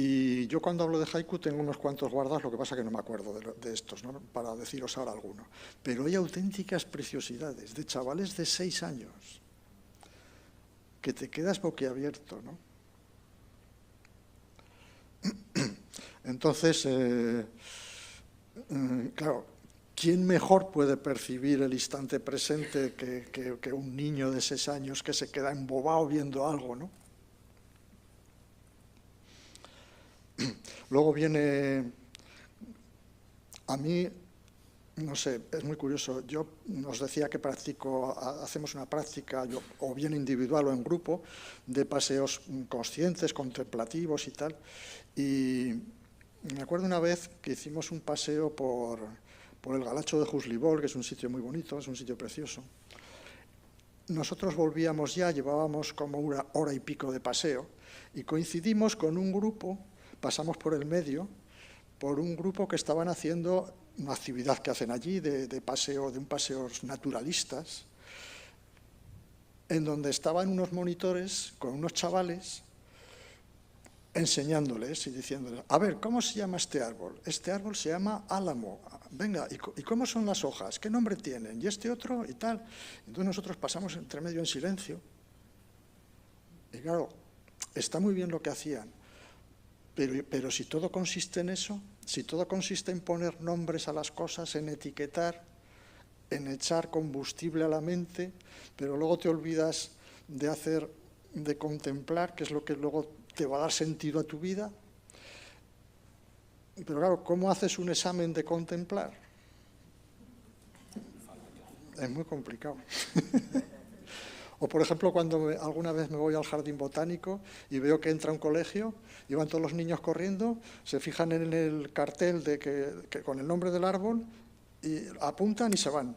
Speaker 2: Y yo cuando hablo de haiku tengo unos cuantos guardados, lo que pasa que no me acuerdo de estos, ¿no? Para deciros ahora alguno. Pero hay auténticas preciosidades de chavales de 6 años que te quedas boquiabierto, ¿no? Entonces, claro, ¿quién mejor puede percibir el instante presente que un niño de 6 años que se queda embobado viendo algo, ¿no? Luego viene, a mí, no sé, es muy curioso, yo os decía que hacemos una práctica, o bien individual o en grupo, de paseos conscientes, contemplativos y tal, y me acuerdo una vez que hicimos un paseo por el Galacho de Juslibol, que es un sitio muy bonito, es un sitio precioso. Nosotros volvíamos ya, llevábamos como una hora y pico de paseo, y coincidimos con un grupo, pasamos por el medio, por un grupo que estaban haciendo una actividad que hacen allí de un paseos naturalistas, en donde estaban unos monitores con unos chavales enseñándoles y diciéndoles, a ver, ¿cómo se llama este árbol? Este árbol se llama álamo. Venga, ¿y cómo son las hojas? ¿Qué nombre tienen? ¿Y este otro? Y tal. Entonces nosotros pasamos entre medio en silencio. Y claro, está muy bien lo que hacían, pero si todo consiste en eso, si todo consiste en poner nombres a las cosas, en etiquetar, en echar combustible a la mente, pero luego te olvidas de contemplar, que es lo que luego te va a dar sentido a tu vida. Pero claro, ¿cómo haces un examen de contemplar? Es muy complicado. O, por ejemplo, cuando alguna vez me voy al jardín botánico y veo que entra un colegio y van todos los niños corriendo, se fijan en el cartel que con el nombre del árbol y apuntan y se van.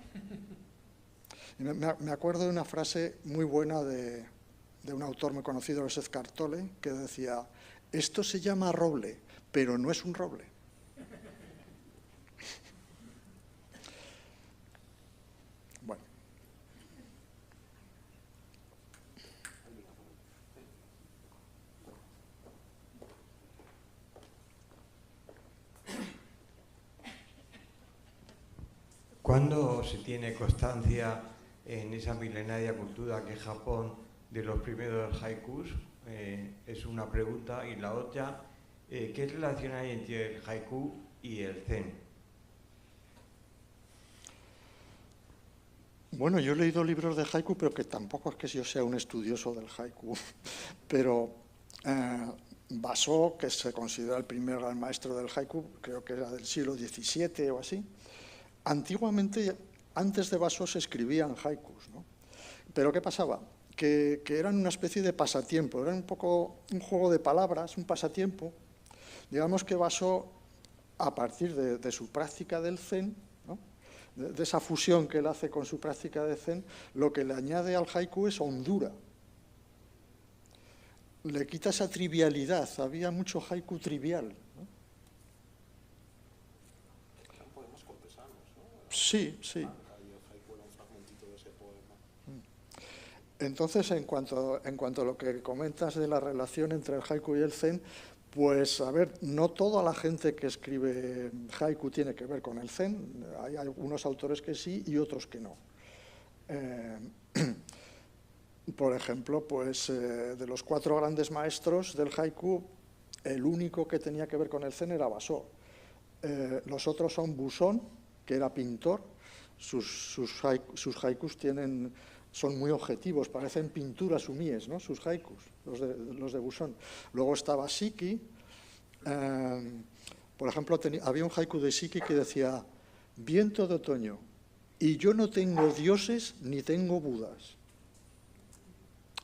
Speaker 2: Y me acuerdo de una frase muy buena de un autor muy conocido, Joseph Cartole, que decía, esto se llama roble, pero no es un roble. Bueno.
Speaker 7: ¿Cuándo se tiene constancia en esa milenaria cultura que es Japón de los primeros haikus? Es una pregunta. Y la otra, ¿qué relación hay entre el haiku y el zen?
Speaker 2: Bueno, yo he leído libros de haiku, pero que tampoco es que yo sea un estudioso del haiku. Pero Basó, que se considera el primer gran maestro del haiku, creo que era del siglo XVII o así. Antiguamente, antes de Basó, se escribían haikus, ¿no? Pero ¿qué pasaba? Que eran una especie de pasatiempo, eran un poco un juego de palabras, un pasatiempo. Digamos que Basó, a partir de su práctica del zen, ¿no?, de esa fusión que él hace con su práctica de zen, lo que le añade al haiku es hondura. Le quita esa trivialidad, había mucho haiku trivial, ¿no?
Speaker 1: Eran poemas cortesanos, ¿no?
Speaker 2: Sí, sí.
Speaker 1: Y el haiku era un fragmentito de ese poema.
Speaker 2: Entonces, en cuanto a lo que comentas de la relación entre el haiku y el zen, pues, a ver, no toda la gente que escribe haiku tiene que ver con el zen. Hay algunos autores que sí y otros que no. Por ejemplo, pues, de los 4 grandes maestros del haiku, el único que tenía que ver con el zen era Basó. Los otros son Buzón, que era pintor. Sus haikus son muy objetivos, parecen pinturas sumies, ¿no?, sus haikus, los de Buzón. Luego estaba Shiki. Por ejemplo, había un haiku de Shiki que decía, viento de otoño, y yo no tengo dioses ni tengo budas.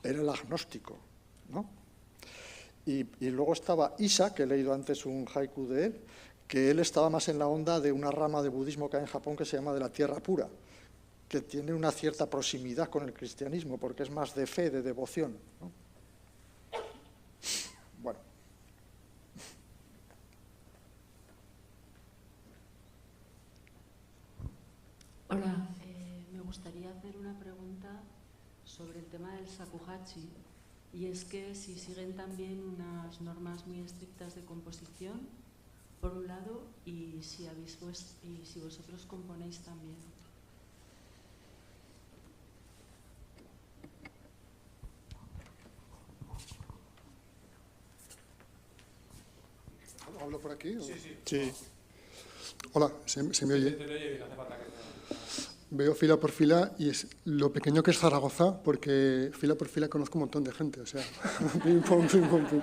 Speaker 2: Era el agnóstico, ¿no? Y luego estaba Isa, que he leído antes un haiku de él, que él estaba más en la onda de una rama de budismo que hay en Japón que se llama de la tierra pura, que tiene una cierta proximidad con el cristianismo, porque es más de fe, de devoción, ¿no? Bueno.
Speaker 8: Hola, me gustaría hacer una pregunta sobre el tema del shakuhachi, y es que si siguen también unas normas muy estrictas de composición, por un lado, y si vosotros componéis también.
Speaker 9: ¿Hablo por aquí?
Speaker 4: Sí, sí.
Speaker 9: Sí. Hola, ¿se me oye?
Speaker 4: Te oye bien, hace falta que te...
Speaker 9: Veo fila por fila y es lo pequeño que es Zaragoza, porque fila por fila conozco un montón de gente, o sea, pim, pum, pim, pum, pim.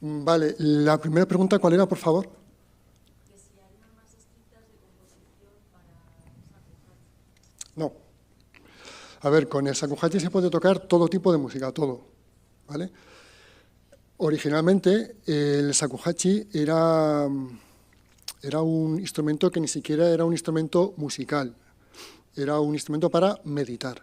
Speaker 9: Vale, la primera pregunta, ¿cuál era, por favor?
Speaker 8: Que si hay normas estrictas de composición para shakuhachi.
Speaker 9: No. A ver, con el shakuhachi se puede tocar todo tipo de música, todo, ¿vale? Originalmente, el shakuhachi era un instrumento que ni siquiera era un instrumento musical, era un instrumento para meditar.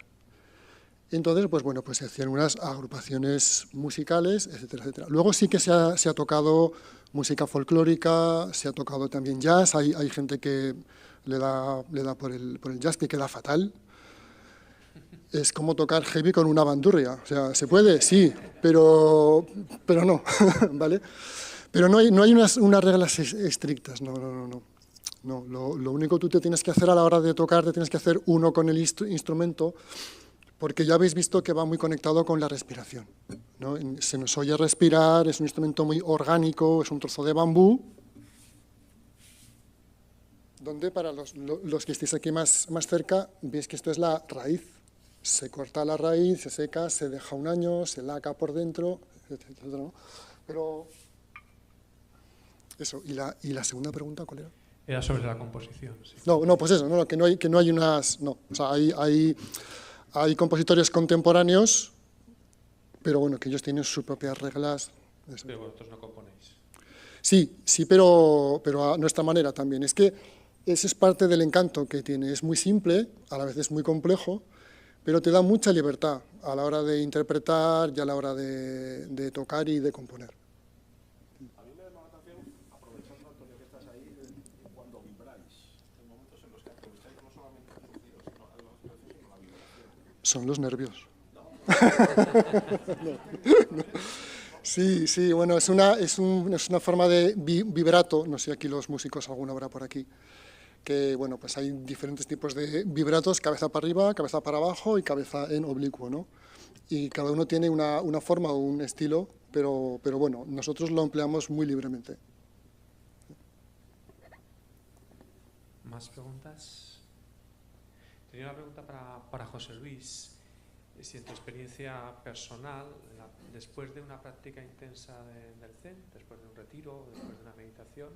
Speaker 9: Entonces, pues bueno, pues se hacían unas agrupaciones musicales, etcétera, etcétera. Luego sí que se ha tocado música folclórica, se ha tocado también jazz, hay gente que le da por el jazz, que queda fatal. Es como tocar heavy con una bandurria, o sea, ¿se puede? Sí, pero no, ¿vale? Pero no hay unas reglas estrictas, no. Lo único que tú te tienes que hacer a la hora de tocar, te tienes que hacer uno con el instrumento, porque ya habéis visto que va muy conectado con la respiración, ¿no? Se nos oye respirar, es un instrumento muy orgánico, es un trozo de bambú, donde para los que estéis aquí más cerca, veis que esto es la raíz. Se corta la raíz, se seca, se deja un año, se laca por dentro, etcétera, ¿no? Pero eso, ¿y la segunda pregunta cuál era?
Speaker 4: Era sobre la composición, sí.
Speaker 9: No, pues eso, no, que no hay unas... No, o sea, hay compositores contemporáneos, pero bueno, que ellos tienen sus propias reglas. Eso.
Speaker 4: Pero vosotros no componéis.
Speaker 9: Sí, pero a nuestra manera también. Es que ese es parte del encanto que tiene. Es muy simple, a la vez es muy complejo, pero te da mucha libertad a la hora de interpretar y a la hora de tocar y de componer.
Speaker 1: A mí me llama la atención, aprovechando, Antonio, que estás ahí, cuando vibráis, en momentos en los que aprovecháis no solamente el sonido, sino a las veces sino la vibración.
Speaker 9: Son los nervios. No. Sí, bueno, es una forma de vibrato, no sé, aquí los músicos, alguno habrá por aquí, que, bueno, pues hay diferentes tipos de vibratos, cabeza para arriba, cabeza para abajo y cabeza en oblicuo, ¿no? Y cada uno tiene una forma o un estilo, pero bueno, nosotros lo empleamos muy libremente.
Speaker 4: ¿Más preguntas? Tenía una pregunta para José Luis. Si en tu experiencia personal, después de una práctica intensa del Zen, después de un retiro, después de una meditación,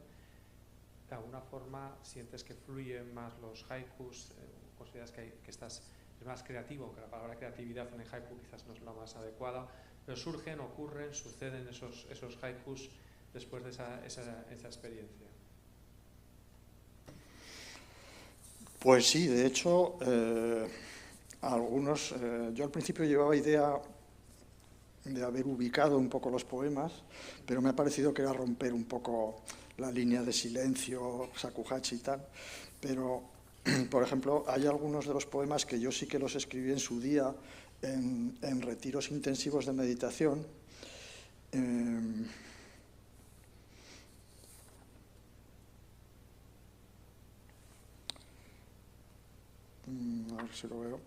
Speaker 4: de alguna forma sientes que fluyen más los haikus, consideras que estás más creativo, aunque la palabra creatividad en el haiku quizás no es la más adecuada, pero suceden esos haikus después de esa experiencia.
Speaker 2: Pues sí, de hecho, yo al principio llevaba idea de haber ubicado un poco los poemas, pero me ha parecido que era romper un poco la línea de silencio, shakuhachi y tal, pero, por ejemplo, hay algunos de los poemas que yo sí que los escribí en su día en retiros intensivos de meditación. A ver si lo veo.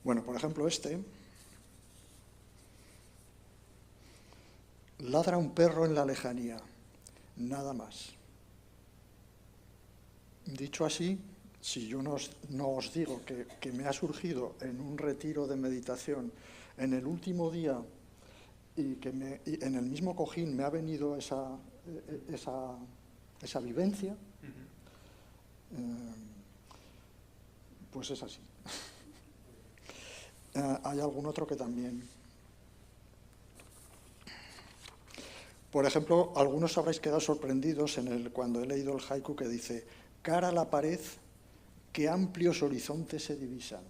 Speaker 2: Bueno, por ejemplo, ladra un perro en la lejanía, nada más. Dicho así, si yo no os digo que me ha surgido en un retiro de meditación en el último día y que en el mismo cojín me ha venido esa vivencia, pues es así. Hay algún otro que también... Por ejemplo, algunos habréis quedado sorprendidos cuando he leído el haiku que dice: cara a la pared, qué amplios horizontes se divisan.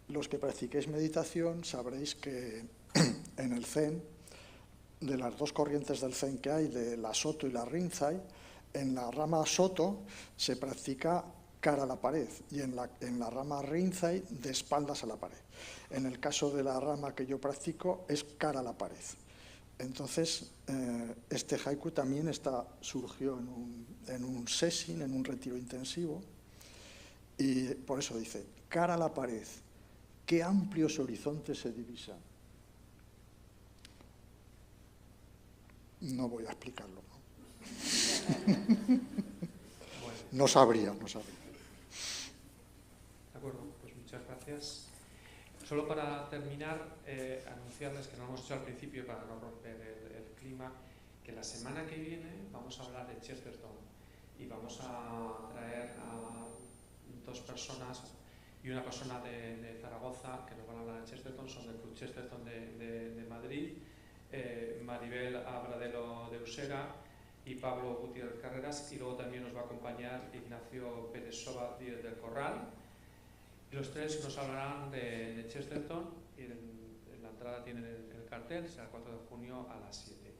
Speaker 2: Los que practiquéis meditación sabréis que en el Zen, de las dos corrientes del Zen que hay, de la Soto y la Rinzai, en la rama Soto se practica cara a la pared, y en la rama Rinzai de espaldas a la pared. En el caso de la rama que yo practico es cara a la pared. Entonces, este haiku también surgió en un sesshin, en un retiro intensivo, y por eso dice, cara a la pared, qué amplios horizontes se divisan. No voy a explicarlo, ¿no? No sabría.
Speaker 4: De acuerdo, pues muchas gracias. Solo para terminar, anunciarles que no hemos hecho al principio para no romper el clima, que la semana que viene vamos a hablar de Chesterton y vamos a traer a 2 personas y una persona de Zaragoza que nos van a hablar de Chesterton, son del Club Chesterton de Madrid, Maribel Abradelo de Usera y Pablo Gutiérrez Carreras, y luego también nos va a acompañar Ignacio Pérez Soba Díez del Corral. Los 3 nos hablarán de Chesterton, y en la entrada tienen el cartel, será el 4 de junio a las 7.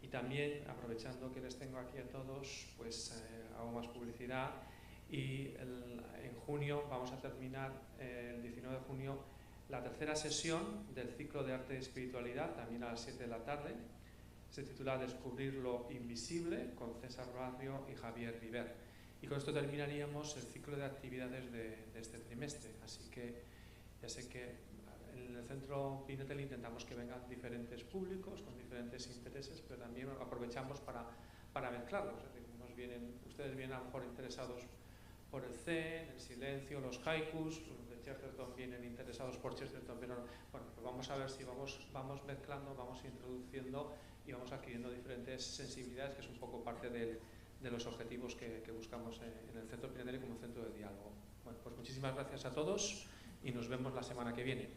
Speaker 4: Y también, aprovechando que les tengo aquí a todos, pues hago más publicidad, y en junio vamos a terminar, el 19 de junio, la tercera sesión del ciclo de arte y espiritualidad, también a las 7 de la tarde. Se titula Descubrir lo invisible, con César Barrio y Javier Viver. Y con esto terminaríamos el ciclo de actividades de este trimestre. Así que ya sé que en el Centro Pinetel intentamos que vengan diferentes públicos con diferentes intereses, pero también aprovechamos para mezclarlos. Es decir, ustedes vienen a lo mejor interesados por el Zen, el silencio, los haikus, los de Chesterton vienen interesados por Chesterton, pero bueno, pues vamos a ver si vamos mezclando, vamos introduciendo y vamos adquiriendo diferentes sensibilidades, que es un poco parte de los objetivos que buscamos en el Centro Pinetel como centro de diálogo. Bueno, pues muchísimas gracias a todos y nos vemos la semana que viene.